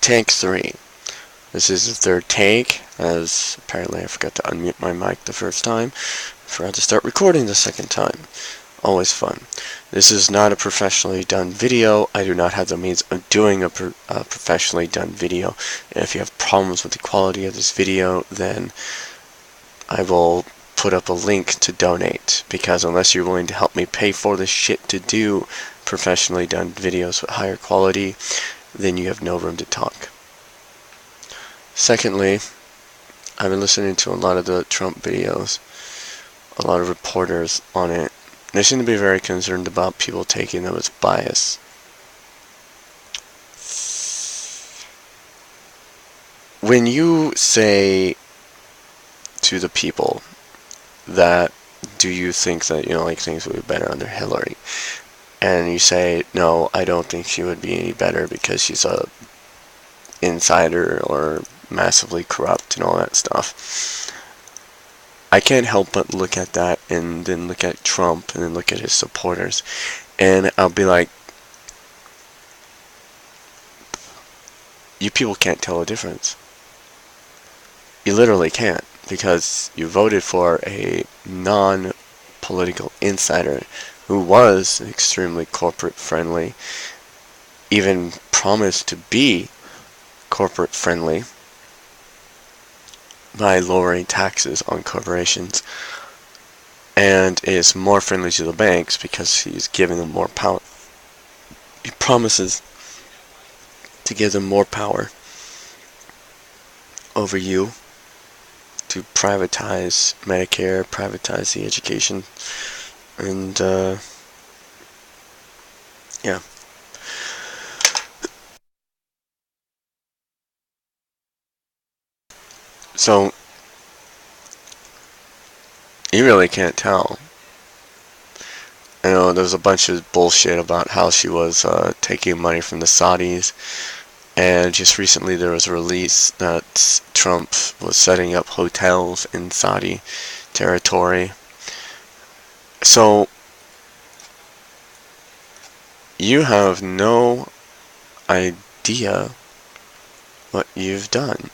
Take 3. This is the third take, as apparently I forgot to unmute my mic the first time. Forgot to start recording the second time. Always fun. This is not a professionally done video. I do not have the means of doing a professionally done video. If you have problems with the quality of this video, then I will put up a link to donate, because unless you're willing to help me pay for this shit to do professionally done videos with higher quality, then you have no room to talk. Secondly, I've been listening to a lot of the Trump videos, a lot of reporters on it. They seem to be very concerned about people taking them as bias. When you say to the people that, do you think that, like, things would be better under Hillary? And you say, no, I don't think she would be any better because she's a insider or massively corrupt and all that stuff. I can't help but look at that and then look at Trump and then look at his supporters, and I'll be like, you people can't tell a difference. You literally can't, because you voted for a non-political insider who was extremely corporate friendly, even promised to be corporate friendly by lowering taxes on corporations, and is more friendly to the banks because he's giving them more power. He promises to give them more power over you, to privatize Medicare, privatize the education, and yeah. So, you really can't tell. I know there's a bunch of bullshit about how she was taking money from the Saudis, and just recently there was a release that Trump was setting up hotels in Saudi territory. So, you have no idea what you've done.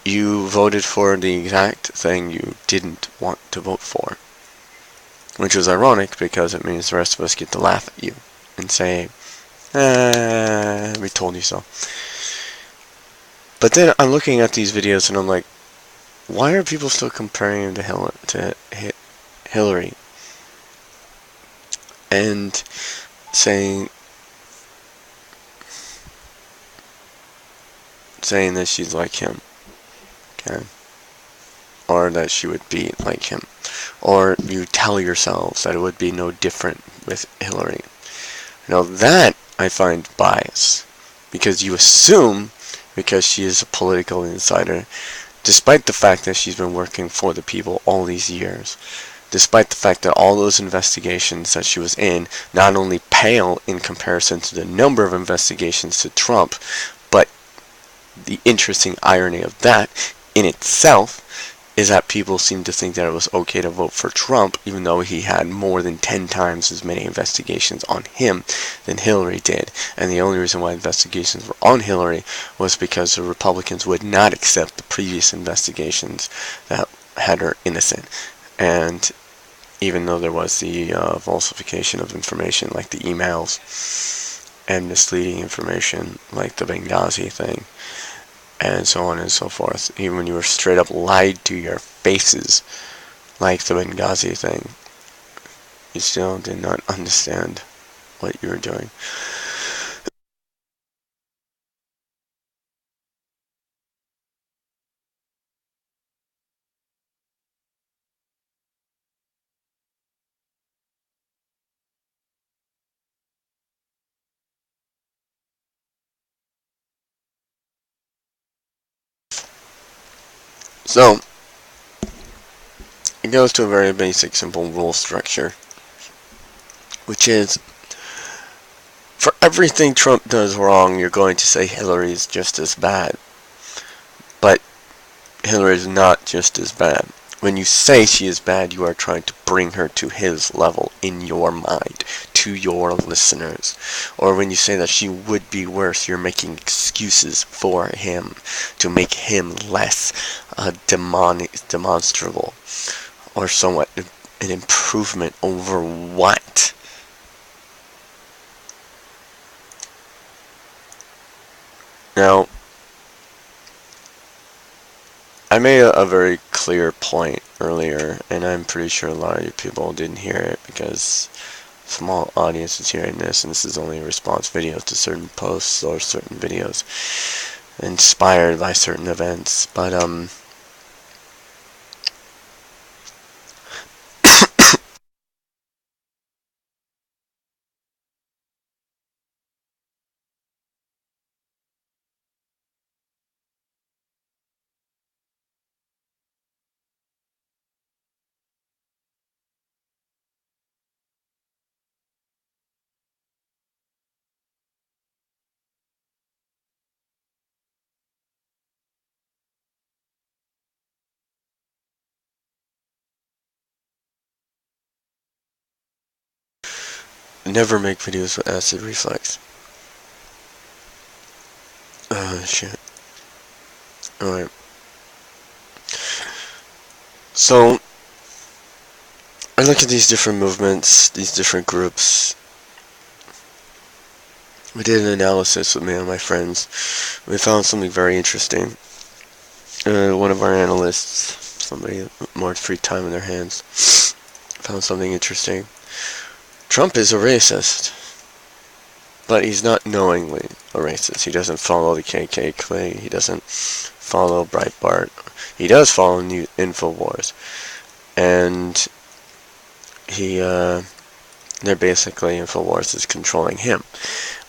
You voted for the exact thing you didn't want to vote for. Which was ironic, because it means the rest of us get to laugh at you and say, we told you so. But then I'm looking at these videos and I'm like, why are people still comparing him to Hillary? And saying that she's like him. Okay? Or that she would be like him. Or you tell yourselves that it would be no different with Hillary. Now that I find bias, because you assume, because she is a political insider, despite the fact that she's been working for the people all these years, despite the fact that all those investigations that she was in not only pale in comparison to the number of investigations to Trump, but the interesting irony of that in itself is that people seem to think that it was okay to vote for Trump, even though he had more than 10 times as many investigations on him than Hillary did. And the only reason why investigations were on Hillary was because the Republicans would not accept the previous investigations that had her innocent. And even though there was the falsification of information, like the emails, and misleading information, like the Benghazi thing, and so on and so forth, even when you were straight up lied to your faces, like the Benghazi thing, you still did not understand what you were doing. So, it goes to a very basic, simple rule structure, which is, for everything Trump does wrong, you're going to say Hillary's just as bad. But Hillary's not just as bad. When you say she is bad, you are trying to bring her to his level in your mind, to your listeners. Or when you say that she would be worse, you're making excuses for him to make him less demonstrable, or somewhat an improvement over what? Now, I made a very clear point earlier, and I'm pretty sure a lot of you people didn't hear it because small audience is hearing this, and this is only a response video to certain posts or certain videos inspired by certain events. But never make videos with acid reflux. Shit. Alright. So, I look at these different movements, these different groups. We did an analysis with me and my friends. We found something very interesting. One of our analysts, somebody with more free time in their hands, found something interesting. Trump is a racist, but he's not knowingly a racist. He doesn't follow the KKK. He doesn't follow Breitbart. He does follow New InfoWars, and they're basically, InfoWars is controlling him.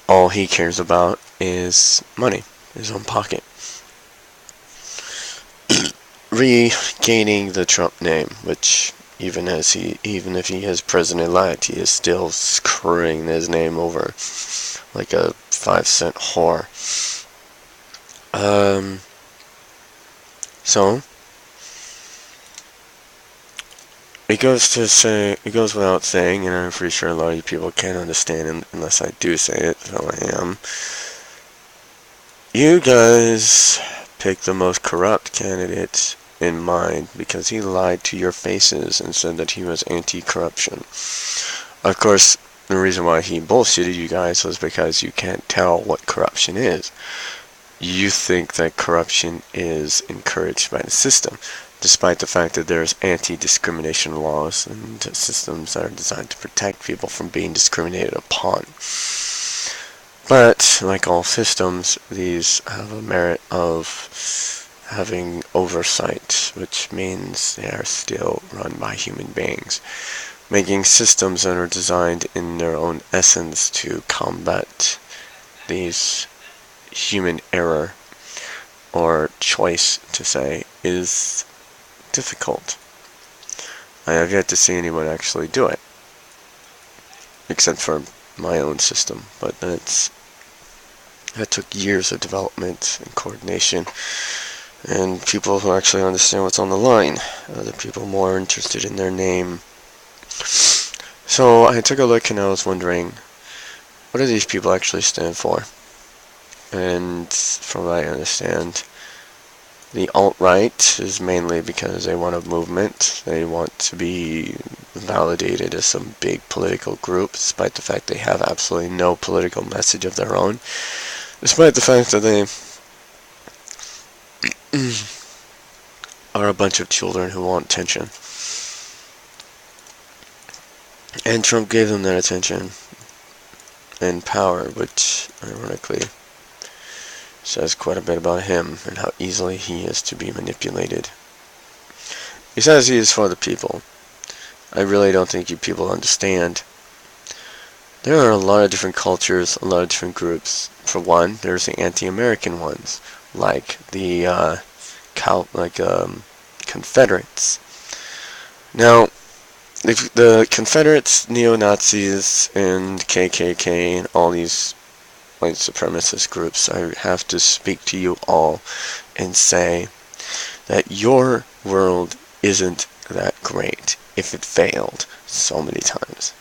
All he cares about is money, his own pocket. Regaining the Trump name, which even if he is president-elect, he is still screwing his name over like a 5-cent whore. So it goes without saying, and I'm pretty sure a lot of you people can't understand unless I do say it, so I am. You guys pick the most corrupt candidate in mind because he lied to your faces and said that he was anti-corruption. Of course, the reason why he bullshitted you guys was because you can't tell what corruption is. You think that corruption is encouraged by the system, despite the fact that there's anti-discrimination laws and systems that are designed to protect people from being discriminated upon. But, like all systems, these have a merit of having oversight, which means they are still run by human beings, making systems that are designed in their own essence to combat these human error or choice to say is difficult. I have yet to see anyone actually do it, except for my own system, but that took years of development and coordination, and people who actually understand what's on the line. Other people more interested in their name. So I took a look and I was wondering, what do these people actually stand for? And from what I understand, the alt-right is mainly because they want a movement. They want to be validated as some big political group, despite the fact they have absolutely no political message of their own. Despite the fact that they are a bunch of children who want attention. And Trump gave them that attention and power, which, ironically, says quite a bit about him and how easily he is to be manipulated. He says he is for the people. I really don't think you people understand. There are a lot of different cultures, a lot of different groups. For one, there's the anti-American ones, like the Confederates. Now, the Confederates, neo-Nazis, and KKK, and all these white supremacist groups, I have to speak to you all and say that your world isn't that great if it failed so many times.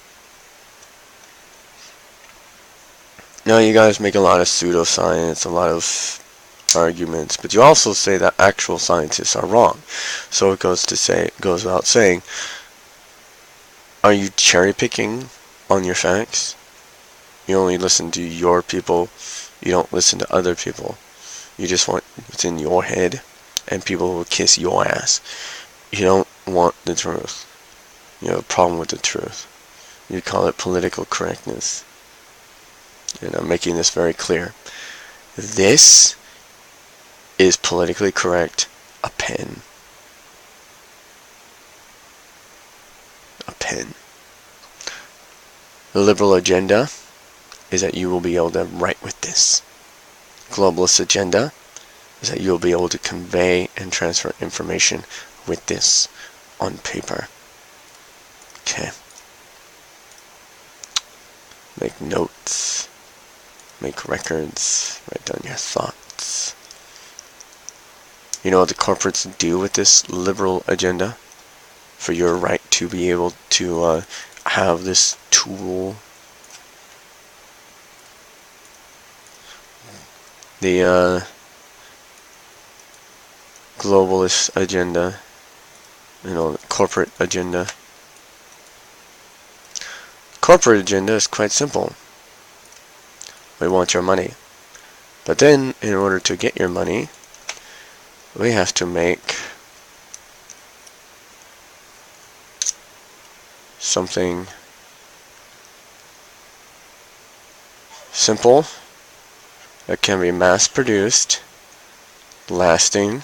Now you guys make a lot of pseudoscience, a lot of arguments, but you also say that actual scientists are wrong. So it goes without saying, are you cherry picking on your facts? You only listen to your people, you don't listen to other people. You just want what's in your head, and people will kiss your ass. You don't want the truth. You have a problem with the truth. You call it political correctness. And I'm making this very clear. This is politically correct. A pen. A pen. The liberal agenda is that you will be able to write with this. Globalist agenda is that you'll be able to convey and transfer information with this on paper. Okay. Make notes. Make records. Write down your thoughts. You know what the corporates do with this liberal agenda? For your right to be able to have this tool. The globalist agenda, the corporate agenda. Corporate agenda is quite simple. We want your money. But then, in order to get your money, we have to make something simple that can be mass-produced, lasting,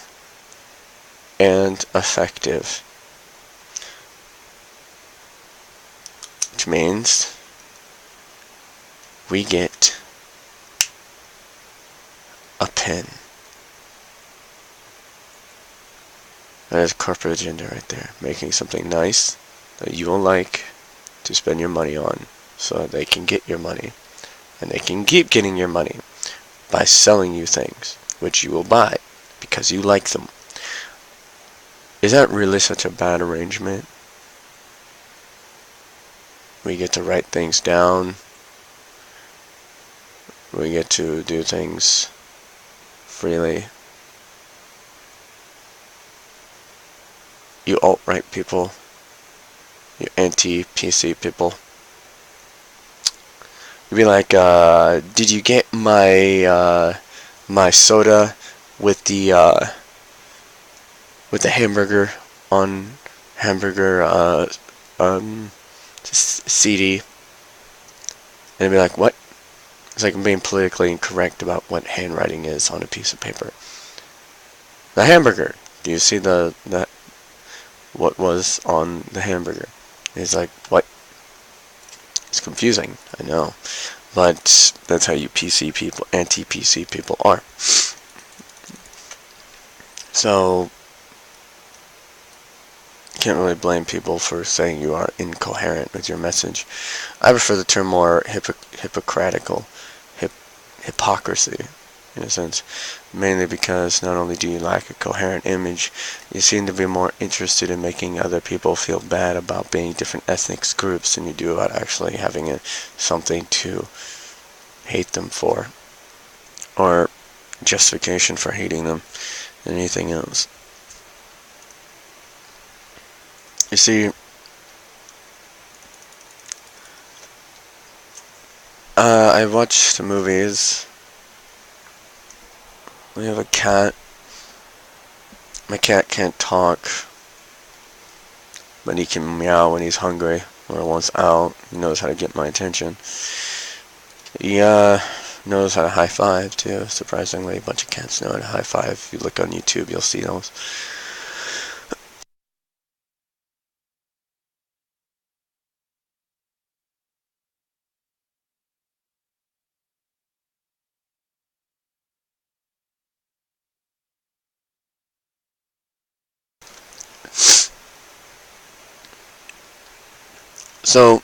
and effective. Which means we get a pen. That is corporate agenda right there. Making something nice that you will like to spend your money on so that they can get your money. And they can keep getting your money by selling you things which you will buy because you like them. Is that really such a bad arrangement? We get to write things down. We get to do things freely. You alt-right people. You anti-PC people. You'd be like, did you get my my soda with the hamburger on hamburger CD? And they'd be like, what? It's like I'm being politically incorrect about what handwriting is on a piece of paper. The hamburger. Do you see what was on the hamburger? It's like, what? It's confusing, I know. But that's how you PC people, anti-PC people are. So, you can't really blame people for saying you are incoherent with your message. I prefer the term more hypocritical, hypocrisy, in a sense. Mainly because not only do you lack a coherent image, you seem to be more interested in making other people feel bad about being different ethnic groups than you do about actually having something to hate them for, or justification for hating them, and anything else. You see, I watch the movies. We have a cat. My cat can't talk, but he can meow when he's hungry or wants out. He knows how to get my attention. He knows how to high five too, surprisingly. A bunch of cats know how to high five. If you look on YouTube, you'll see those. So,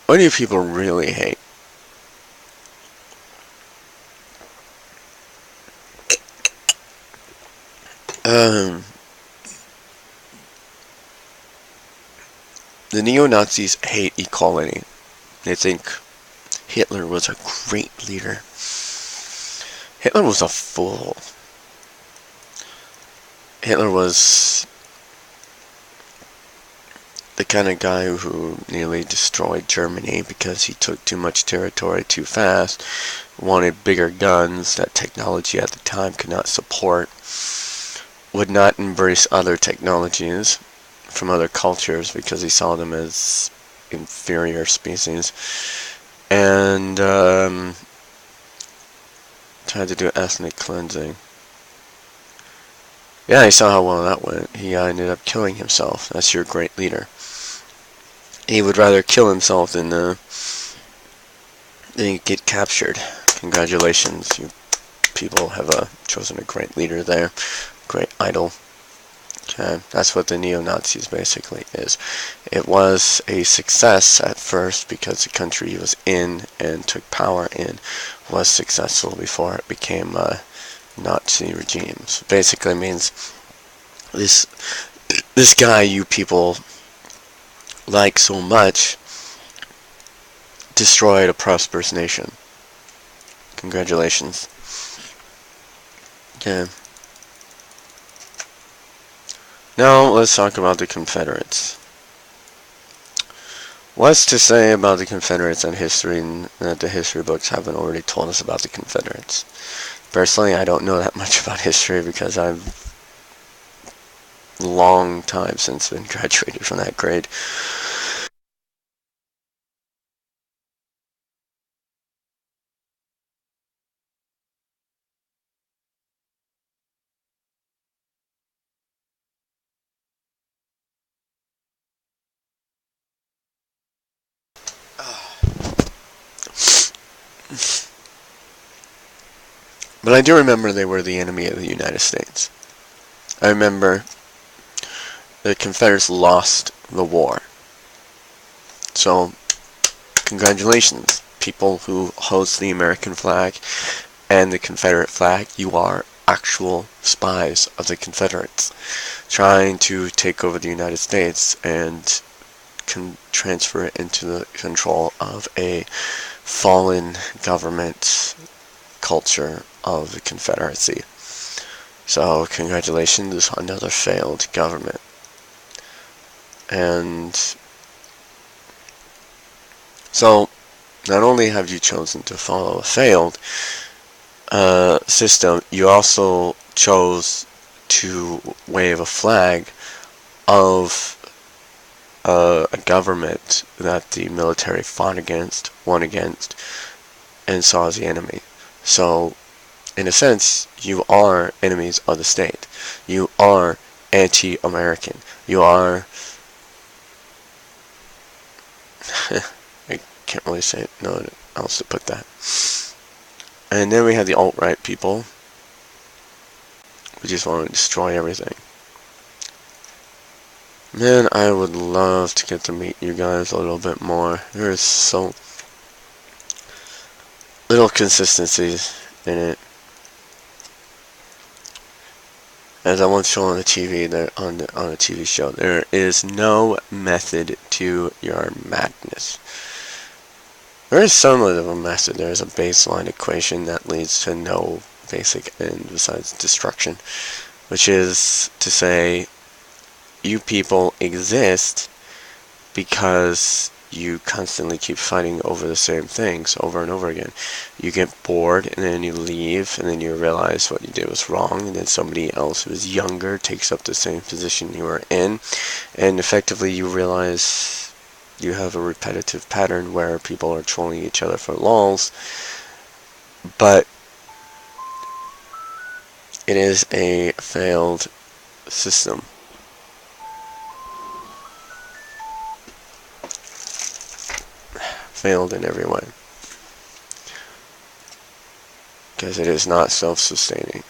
what do people really hate? The neo-Nazis hate equality. They think Hitler was a great leader. Hitler was a fool. Hitler was the kind of guy who nearly destroyed Germany because he took too much territory too fast, wanted bigger guns that technology at the time could not support, would not embrace other technologies from other cultures because he saw them as inferior species, and tried to do ethnic cleansing. Yeah, he saw how well that went. He ended up killing himself. That's your great leader. He would rather kill himself than get captured. Congratulations, you people have chosen a great leader there. Great idol. Okay, that's what the neo-Nazis basically is. It was a success at first because the country he was in and took power in was successful before it became Nazi regimes. Basically means this guy you people like so much destroyed a prosperous nation. Congratulations. Okay. Now let's talk about the Confederates. What's to say about the Confederates and history that the history books haven't already told us about the Confederates? Personally, I don't know that much about history because I've long time since been graduated from that grade. But I do remember they were the enemy of the United States. I remember the Confederates lost the war. So, congratulations, people who host the American flag and the Confederate flag. You are actual spies of the Confederates, trying to take over the United States and transfer it into the control of a fallen government culture of the Confederacy. So, congratulations, another failed government. And so, not only have you chosen to follow a failed system, you also chose to wave a flag of a government that the military fought against, won against, and saw as the enemy. So, in a sense, you are enemies of the state. You are anti-American. You are... I can't really say it. No else to put that. And then we have the alt-right people who just want to destroy everything. Man, I would love to get to meet you guys a little bit more. There is so little consistencies in it. As I once showed on the TV, on a TV show, there is no method to your madness. There is somewhat of a method. There is a baseline equation that leads to no basic end besides destruction, which is to say, you people exist because you constantly keep fighting over the same things over and over again. You get bored and then you leave and then you realize what you did was wrong, and then somebody else who is younger takes up the same position you were in, and effectively you realize you have a repetitive pattern where people are trolling each other for lols, but it is a failed system. Failed in every way. Because it is not self-sustaining.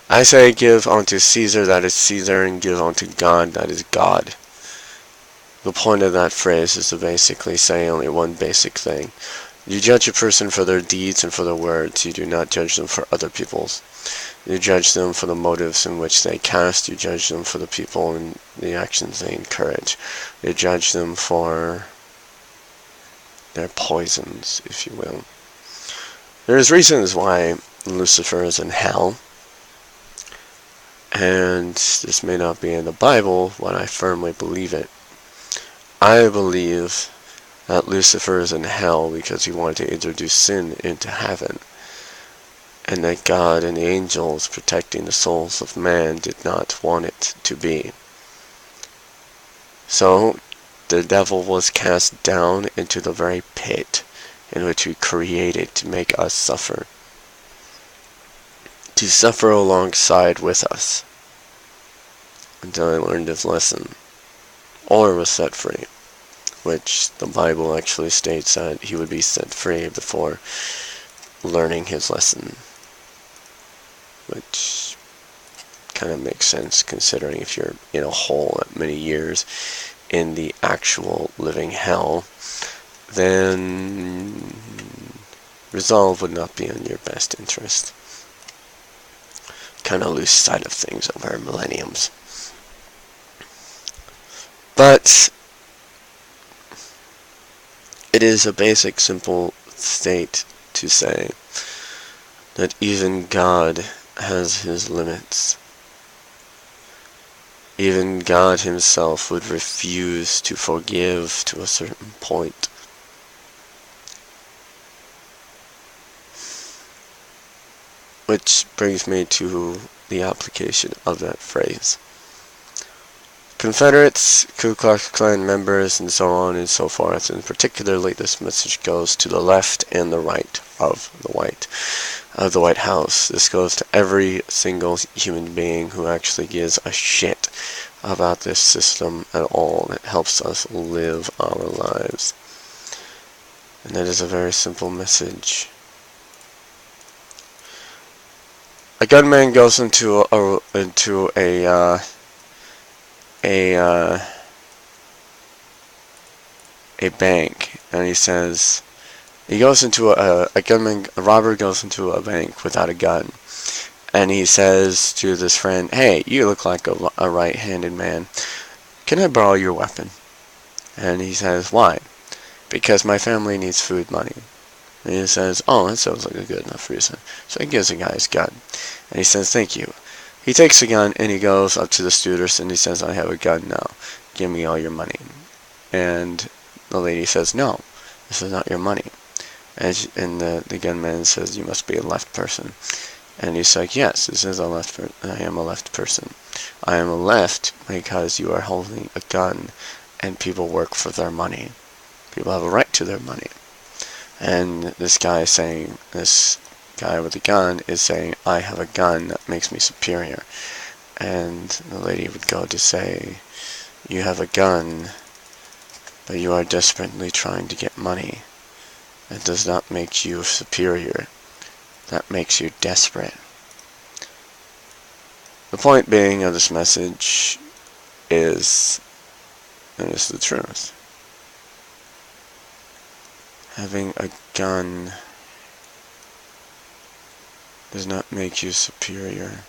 I say give unto Caesar that is Caesar, and give unto God that is God. The point of that phrase is to basically say only one basic thing. You judge a person for their deeds and for their words. You do not judge them for other people's. You judge them for the motives in which they cast. You judge them for the people and the actions they encourage. You judge them for their poisons, if you will. There's reasons why Lucifer is in hell. And this may not be in the Bible, but I firmly believe it. I believe that Lucifer is in hell because he wanted to introduce sin into heaven, and that God and the angels protecting the souls of man did not want it to be. So, the devil was cast down into the very pit in which we created to make us suffer. To suffer alongside with us until he learned his lesson, or was set free, which the Bible actually states that he would be set free before learning his lesson, which kind of makes sense considering if you're in a hole at many years in the actual living hell, then resolve would not be in your best interest. Kind of lose sight of things over millenniums. But it is a basic, simple state to say that even God has his limits. Even God himself would refuse to forgive to a certain point. Which brings me to the application of that phrase. Confederates, Ku Klux Klan members, and so on and so forth, and particularly this message goes to the left and the right of the White House. This goes to every single human being who actually gives a shit about this system at all that helps us live our lives. And that is a very simple message. A gunman goes into a bank, and he says, a robber goes into a bank without a gun, and he says to this friend, "Hey, you look like a right-handed man. Can I borrow your weapon?" And he says, "Why?" "Because my family needs food money." And he says, "Oh, that sounds like a good enough reason." So he gives the guy his gun, and he says, "Thank you." He takes the gun and he goes up to the stewardess and he says, "I have a gun now. Give me all your money." And the lady says, "No, this is not your money." And the gunman says, "You must be a left person." And he's like, "Yes, this is I am a left person. I am a left because you are holding a gun and people work for their money. People have a right to their money." And this guy with the gun is saying, "I have a gun that makes me superior." And the lady would go to say, "You have a gun, but you are desperately trying to get money. That does not make you superior. That makes you desperate." The point being of this message is, and it's the truth, having a gun does not make you superior.